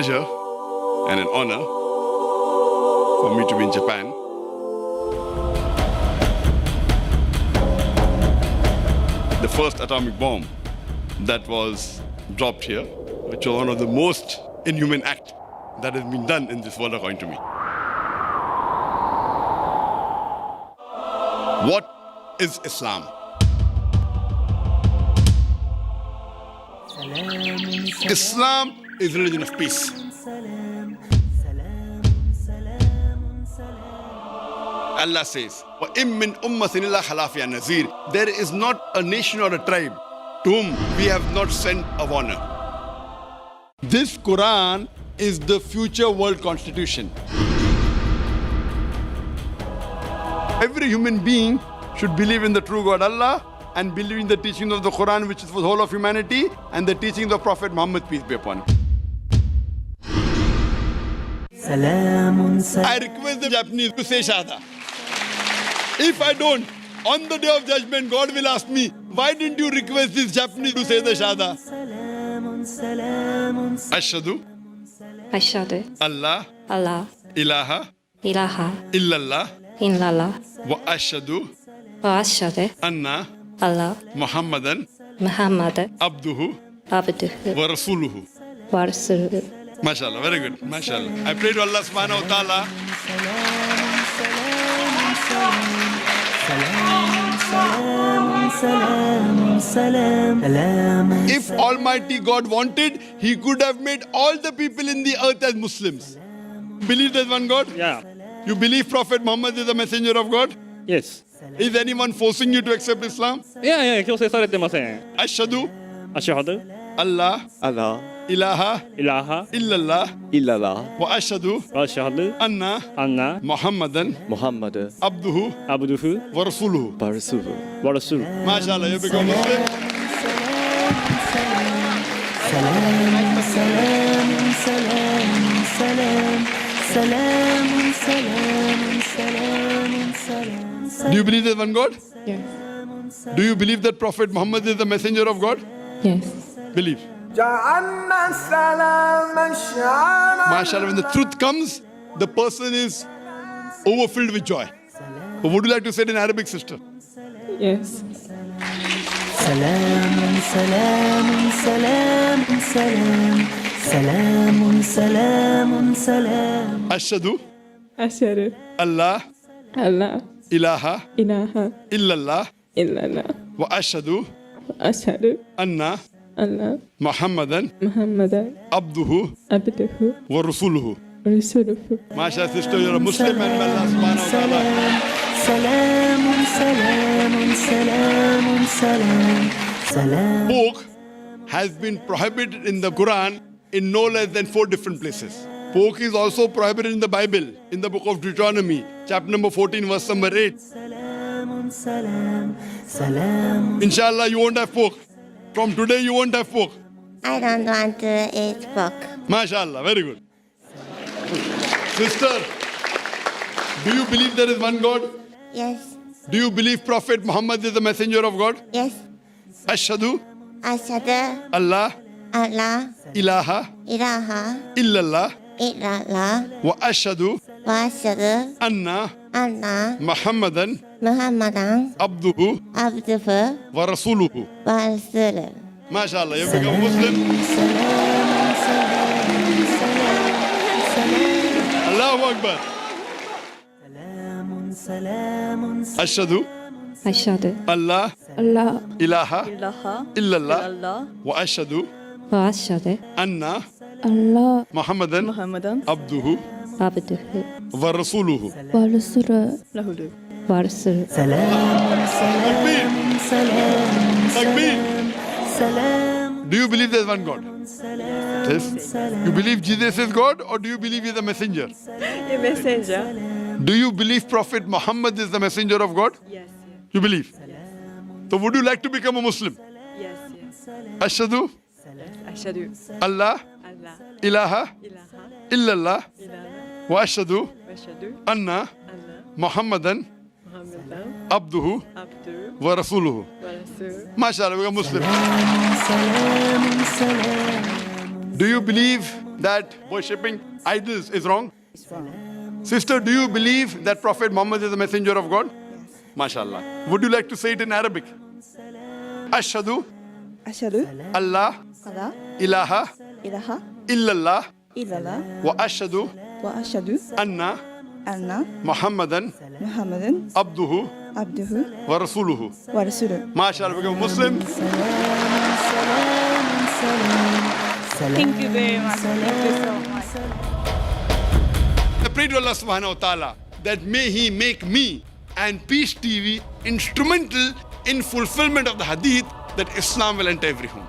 pleasure and an honor for me to be in Japan. The first atomic bomb that was dropped here, which was one of the most inhuman acts that has been done in this world according to me. What is Islam? Islam is religion of peace. Allah says, وَإِن مِّنْ أُمَّةٍ إِلَّا خَلَا فِيهَا نَذِيرٌ. There is not a nation or a tribe to whom we have not sent a warner. This Quran is the future world constitution. Every human being should believe in the true God Allah and believe in the teachings of the Quran, which is for the whole of humanity, and the teachings of Prophet Muhammad, peace be upon him. I request the Japanese to say Shahada. If I don't, on the day of judgment, God will ask me, why didn't you request this Japanese to say the Shahada? Ashhadu Allah ilaha illallah wa ashhadu anna Muhammadan abduhu wa rasuluhu. MashaAllah, very good. MashaAllah. I pray to Allah subhanahu wa ta'ala. If Almighty God wanted, He could have made all the people in the earth as Muslims. Believe there's one God? Yeah. You believe Prophet Muhammad is the messenger of God? Yes. Is anyone forcing you to accept Islam? いやいや、強制されてません。 Ashhadu アシュハド、 Allah アラ、 ilaha イラハ、 illallah イララ、 wa ashhadu アシュハド、 anna アンナ、 Muhammadan ムハンマド、 abduhu アブドゥフ、 wa rasuluhu. バルスブ、ワルスル。 MashaAllah, you become Muslim. Do you believe there's one God? Yes. Do you believe that Prophet Muhammad is the messenger of God? Yes. Believe. MashaAllah, when the truth comes, the person is overfilled with joy. But would you like to say it in Arabic, sister? Yes. Ashhadu أشهد Allah أن لا ilaha إله illallah إلا الله wa ashhadu وأشهد anna أن Muhammadan محمدا abduhu عبده wa rasuluhu. ورسوله. MashaAllah, sister, you're a Muslim, and may Allah subhanahu wa ta'ala. Pork has been prohibited in the Quran in no less than 4 different places. Pork is also prohibited in the Bible, in the book of Deuteronomy, chapter number 14, verse number 8. Inshallah, you won't have pork. From today, you won't have pork. I don't want to eat pork. MashaAllah, very good. Sister, do you believe there is one God? Yes, Do you believe Prophet Muhammad is the messenger of God? yes. Ashhadu Ashhadu Allah Allah ilaha ilaha illallah illallah wa ashhadu wa ashhadu anna anna Muhammadan Muhammadan abduhu abduhu wa rasuluhu. wa rasuluhu. MashaAllah, you become Muslim. Allahu Akbar. Ashhadu أشهد Allah أن لا ilaha إله illallah إلا الله wa ashhadu وأشهد anna أن لا Muhammadan محمدا abduhu عبده wa rasuluhu. ورسوله له ورسوله. Takbir. Takbir. Do you believe there's one God? Yes. You believe Jesus is God, or do you believe He's a messenger? A messenger. Do you believe Prophet Muhammad is the messenger of God? Yes, You believe? So would you like to become a Muslim? yes, yes. Ashhadu أشهد Allah أن لا ilaha إله illallah إلا الله wa ashhadu وأشهد anna أن Muhammadan محمدا abduhu عبده wa rasuluhu. ورسوله. MashaAllah, become Muslim. Do you believe that worshipping idols is wrong? It's wrong. Sister, do you believe that Prophet Muhammad is the messenger of God? MashaAllah. Would you like to say it in Arabic? Ashhadu Ashhadu Allah alla ilaha ilaha illallah illallah wa ashhadu wa ashhadu anna anna Muhammadan Muhammadan abduhu abduhu wa rasuluhu. wa rasuluh. MashaAllah, become Muslim. Thank you very much. Thank you so much. I pray to Allah subhanahu wa ta'ala that may He make me and Peace TV instrumental in fulfillment of the hadith that Islam will enter every home.